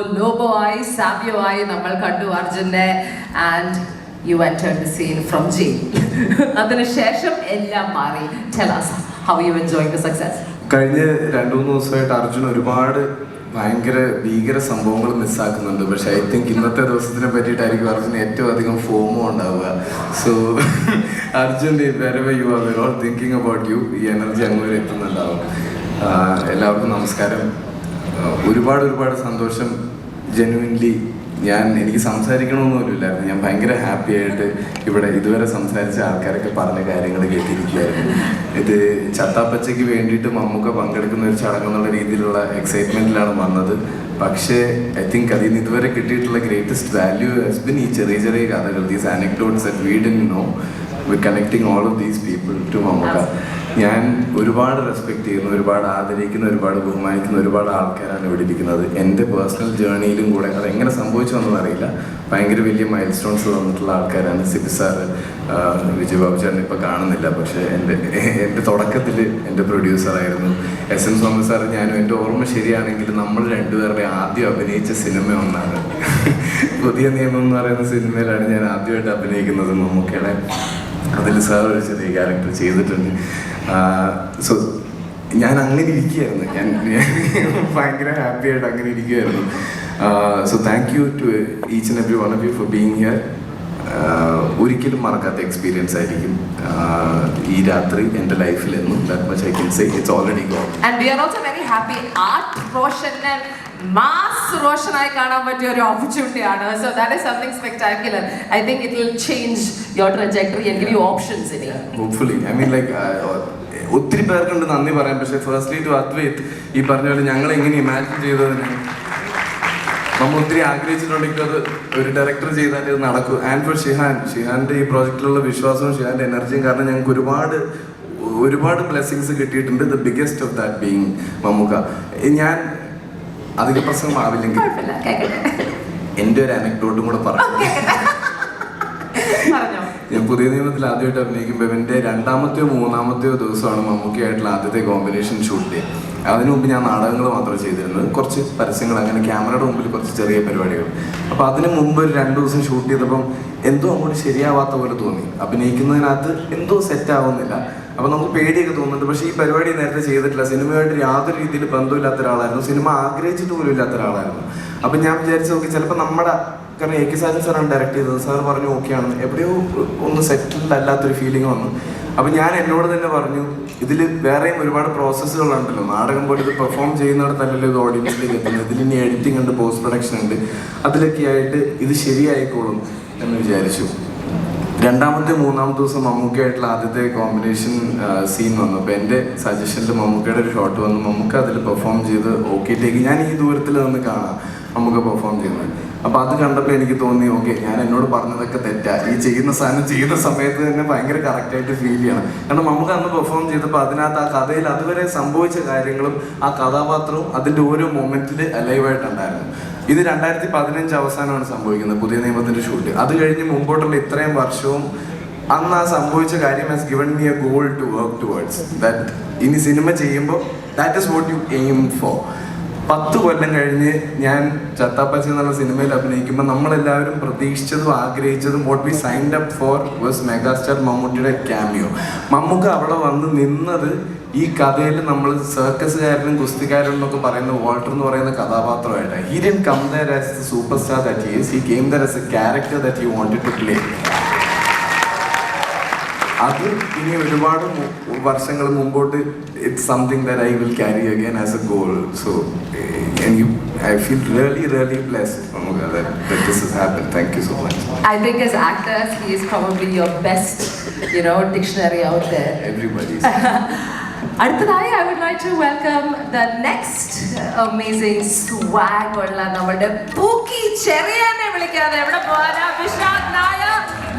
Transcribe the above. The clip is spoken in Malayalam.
Loboai, Savioai, നമ്മൾ കണ്ടു അർജുനെ and you entered the scene from jail. അതിനുശേഷം എല്ലാം മാറി. Tell us how you enjoying the success. കഴിഞ്ഞ 2-3 ദിവസമായിട്ട് അർജുൻ ഒരുപാട് ഭയങ്കര ഭീകര സംഭവങ്ങൾ മിസ്സാക്കുന്നുണ്ട്. പക്ഷെ ഐ തിങ്ക് ഇന്നത്തെ ദിവസത്തിനെ പറ്റിയിട്ടായിരിക്കും അർജുൻ ഏറ്റവും അധികം ഫോമോ ഉണ്ടാവുക. So Arjun wherever you are, we're all thinking about you. ഈ എനർജി അങ്ങോട്ട് എത്തുന്നുണ്ടാവും. എല്ലാവർക്കും നമസ്കാരം. ഒരുപാട് സന്തോഷം. ജെന്യുവൻലി എനിക്ക് സംസാരിക്കണമെന്നൊന്നുമില്ലായിരുന്നു. ഞാൻ ഭയങ്കര ഹാപ്പി ആയിട്ട് ഇവിടെ ഇതുവരെ സംസാരിച്ച ആൾക്കാരൊക്കെ പറഞ്ഞ കാര്യങ്ങൾ കേട്ടിരിക്കുകയായിരുന്നു. ഇത് ചത്താപ്പച്ചയ്ക്ക് വേണ്ടിയിട്ട് മമ്മൂക്ക പങ്കെടുക്കുന്ന ഒരു ചടങ്ങെന്നുള്ള രീതിയിലുള്ള എക്സൈറ്റ്മെൻറ്റിലാണ് വന്നത്. പക്ഷേ ഐ തിങ്ക് അതിൽ നിന്ന് ഇതുവരെ കിട്ടിയിട്ടുള്ള ഗ്രേറ്റസ്റ്റ് വാല്യൂ ഹാസ് ബിൻ ഈ ചെറിയ കഥകൾ, these anecdotes that we didn't know. We connecting all of these people to Mammukka. ഞാൻ ഒരുപാട് റെസ്പെക്ട് ചെയ്യുന്ന, ഒരുപാട് ആദരിക്കുന്ന, ഒരുപാട് ബഹുമാനിക്കുന്ന ഒരുപാട് ആൾക്കാരാണ് ഇവിടെ ഇരിക്കുന്നത്. എൻ്റെ പേഴ്സണൽ ജേർണിയിലും കൂടെ അതെങ്ങനെ സംഭവിച്ചു എന്നൊന്നും അറിയില്ല. ഭയങ്കര വലിയ മൈൽ സ്റ്റോൺസ് തന്നിട്ടുള്ള ആൾക്കാരാണ്. സിബി സാറ്, വിജയ് ബാബു ചേട്ടൻ ഇപ്പോൾ കാണുന്നില്ല, പക്ഷേ എൻ്റെ തുടക്കത്തിൽ എൻ്റെ പ്രൊഡ്യൂസറായിരുന്നു. എസ് എൻ സ്വാമി സാറ് ഞാനും, എൻ്റെ ഓർമ്മ ശരിയാണെങ്കിൽ നമ്മൾ രണ്ടുപേരുടെ ആദ്യം അഭിനയിച്ച സിനിമ ഒന്നാണ്. പുതിയ നിയമം എന്ന് പറയുന്ന സിനിമയിലാണ് ഞാൻ ആദ്യമായിട്ട് അഭിനയിക്കുന്നത് മമ്മൂക്കയുടെ. അതിൽ സാർ ഒരു ചെറിയ ക്യാരക്ടർ ചെയ്തിട്ടുണ്ട്. സോ ഞാൻ അങ്ങനെ ഇരിക്കുകയായിരുന്നു. ഞാൻ ഭയങ്കര ഹാപ്പി ആയിട്ട് അങ്ങനെ ഇരിക്കുകയായിരുന്നു. So thank you to each and every one of you for being here. ഒരിക്കലും മറക്കാത്ത എക്സ്പീരിയൻസ് ആയിരിക്കും ഈ രാത്രി എൻ്റെ ലൈഫിൽ എന്നും. That much I can say. It's already gone. And we are also very happy art റോഷനെ മാസ് റോഷനായി കാണാൻ പറ്റിയ ഒരു ഓപ്പർച്യൂണിറ്റി ആണ്. So that is something spectacular. I think it will change your trajectory and give you options ഇനി. ഹോപ്പ്ഫുള്ളി. ഐ മീൻ ലൈക്ക് ഒത്തിരി പേർക്കുണ്ട് നന്ദി പറയാം. പക്ഷേ ഫസ്റ്റ്ലി ടു അദ്വൈത്, ഈ പറഞ്ഞ പോലെ ഞങ്ങൾ എങ്ങനെ ഇമാജിൻ ചെയ്തതിന് നമ്മൾ ഒത്തിരി ആഗ്രഹിച്ചിട്ടുണ്ടെങ്കിൽ അത് ഒരു ഡയറക്ടർ ചെയ്താൽ ഇത് നടക്കും. ആൻഡ് ഫോർ ഷിഹാൻ്റെ ഈ പ്രോജക്റ്റിലുള്ള വിശ്വാസവും ഷിഹാൻ്റെ എനർജിയും കാരണം ഞങ്ങൾക്ക് ഒരുപാട് ബ്ലെസ്സിങ്സ് കിട്ടിയിട്ടുണ്ട്. The biggest of that being Mammookka. ഞാൻ അധിക പ്രസംഗം ആവില്ലെങ്കിൽ എൻ്റെ ഒരു അനക്ഡോട്ടും കൂടെ പറഞ്ഞു. ഞാൻ പുതിയ നിയമത്തിൽ ആദ്യമായിട്ട് അഭിനയിക്കുമ്പോൾ എൻ്റെ 2-മത്തെയോ 3-മത്തെയോ ദിവസമാണ് മമ്മൂക്കയായിട്ടുള്ള ആദ്യത്തെ കോമ്പിനേഷൻ ഷൂട്ട് ചെയ്യുക. അതിനു മുമ്പ് ഞാൻ നാടകങ്ങൾ മാത്രമേ ചെയ്തിരുന്നത്, കുറച്ച് പരസ്യങ്ങൾ, അങ്ങനെ ക്യാമറയുടെ മുമ്പിൽ കുറച്ച് ചെറിയ പരിപാടികൾ. അപ്പോൾ അതിന് മുമ്പ് ഒരു 2 ദിവസം ഷൂട്ട് ചെയ്തപ്പം എന്തോ അങ്ങോട്ട് ശരിയാവാത്ത പോലെ തോന്നി. അഭിനയിക്കുന്നതിനകത്ത് എന്തോ സെറ്റ് ആവുന്നില്ല. അപ്പോൾ നമുക്ക് പേടിയൊക്കെ തോന്നുന്നുണ്ട്. പക്ഷേ ഈ പരിപാടി നേരത്തെ ചെയ്തിട്ടില്ല. സിനിമയായിട്ട് യാതൊരു രീതിയിൽ ബന്ധമില്ലാത്ത ഒരാളായിരുന്നു. സിനിമ ആഗ്രഹിച്ചിട്ട് പോലും ഇല്ലാത്ത ഒരാളായിരുന്നു. അപ്പം ഞാൻ വിചാരിച്ചു നോക്കി, ചിലപ്പോൾ നമ്മുടെ, കാരണം എ കെ സാജൻ സാറാണ് ഡയറക്റ്റ് ചെയ്തത്. സാർ പറഞ്ഞു ഓക്കെയാണ്. എവിടെയോ ഒന്ന് സെറ്റിൽഡ് അല്ലാത്തൊരു ഫീലിംഗ് വന്നു. അപ്പം ഞാൻ എന്നോട് തന്നെ പറഞ്ഞു, ഇതിൽ വേറെയും ഒരുപാട് പ്രോസസ്സുകളുണ്ടല്ലോ. നാടകം പോലെ ഇത് പെർഫോം ചെയ്യുന്നിടത്തല്ലല്ലോ ഇത് ഓഡിയൻസിലേക്ക് എത്തുന്നത്. ഇതിന് എഡിറ്റിംഗ് ഉണ്ട്, പോസ്റ്റ് പ്രൊഡക്ഷൻ ഉണ്ട്. അതിലൊക്കെ ആയിട്ട് ഇത് ശരിയായിക്കോളും എന്ന് വിചാരിച്ചു. 2-മത്തെ 3-മത്തെ ദിവസം മമ്മൂക്കയായിട്ടുള്ള ആദ്യത്തെ കോമ്പിനേഷൻ സീൻ വന്നു. അപ്പോൾ എൻ്റെ സജഷനിൽ മമ്മൂക്കയുടെ ഒരു ഷോട്ട് വന്നു. മമ്മൂക്ക അതിൽ പെർഫോം ചെയ്ത് ഓക്കെ ടേക്ക്. ഞാൻ ഈ ദൂരത്തിൽ നിന്ന് കാണാം മമ്മൂക്ക പെർഫോം ചെയ്യുന്നത്. അപ്പോൾ അത് കണ്ടപ്പോൾ എനിക്ക് തോന്നി ഓക്കെ, ഞാൻ എന്നോട് പറഞ്ഞതൊക്കെ തെറ്റാ. ഈ ചെയ്യുന്ന സാധനം ചെയ്യുന്ന സമയത്ത് തന്നെ ഭയങ്കര കറക്റ്റായിട്ട് ഫീൽ ചെയ്യണം. കാരണം മമ്മൂക്ക അന്ന് പെർഫോം ചെയ്തപ്പോൾ അതിനകത്ത് ആ കഥയിൽ അതുവരെ സംഭവിച്ച കാര്യങ്ങളും ആ കഥാപാത്രവും അതിൻ്റെ ഓരോ മൊമെൻറ്റിൽ അലൈവായിട്ടുണ്ടായിരുന്നു. ഇത് 2015 അവസാനമാണ് സംഭവിക്കുന്നത്, പുതിയ നിയമത്തിൻ്റെ ഷൂട്ട്. അത് കഴിഞ്ഞ് മുമ്പോട്ടുള്ള ഇത്രയും വർഷവും അന്ന് ആ സംഭവിച്ച കാര്യം has given me a goal to work towards that. ഇനി സിനിമ ചെയ്യുമ്പോൾ that is what you aim for. 10 കൊല്ലം കഴിഞ്ഞ് ഞാൻ ചത്താപ്പച്ച എന്നുള്ള സിനിമയിൽ അഭിനയിക്കുമ്പോൾ നമ്മളെല്ലാവരും പ്രതീക്ഷിച്ചതും ആഗ്രഹിച്ചതും what we signed up for was megastar മമ്മൂട്ടിയുടെ ക്യാമിയോ. മമ്മൂക്ക അവിടെ വന്ന് നിന്നത് ഈ കഥയിൽ നമ്മൾ സർക്കസുകാരനും ഗുസ്തിക്കാരനും എന്നൊക്കെ പറയുന്ന വാൾട്ടർ എന്ന് പറയുന്ന കഥാപാത്രമായിട്ട്. He didn't come there as the super star that he is. He came there as a character that he wanted to play. അത് ഇനി ഒരുപാട് വർഷങ്ങൾ മുമ്പോട്ട് it's something that I will carry again as a goal. So I feel really blessed that this has happened. Thank you so much. I think as actors, he is probably your best, dictionary out there. Everybody. അടുത്തതായി I would like to welcome the next amazing swag ഉള്ള നമ്മുടെ പൂക്കി ചെറിയാനെ വിളിക്കാതെ എവിടെ പോകാനാ? വിശാഖ് നായർ.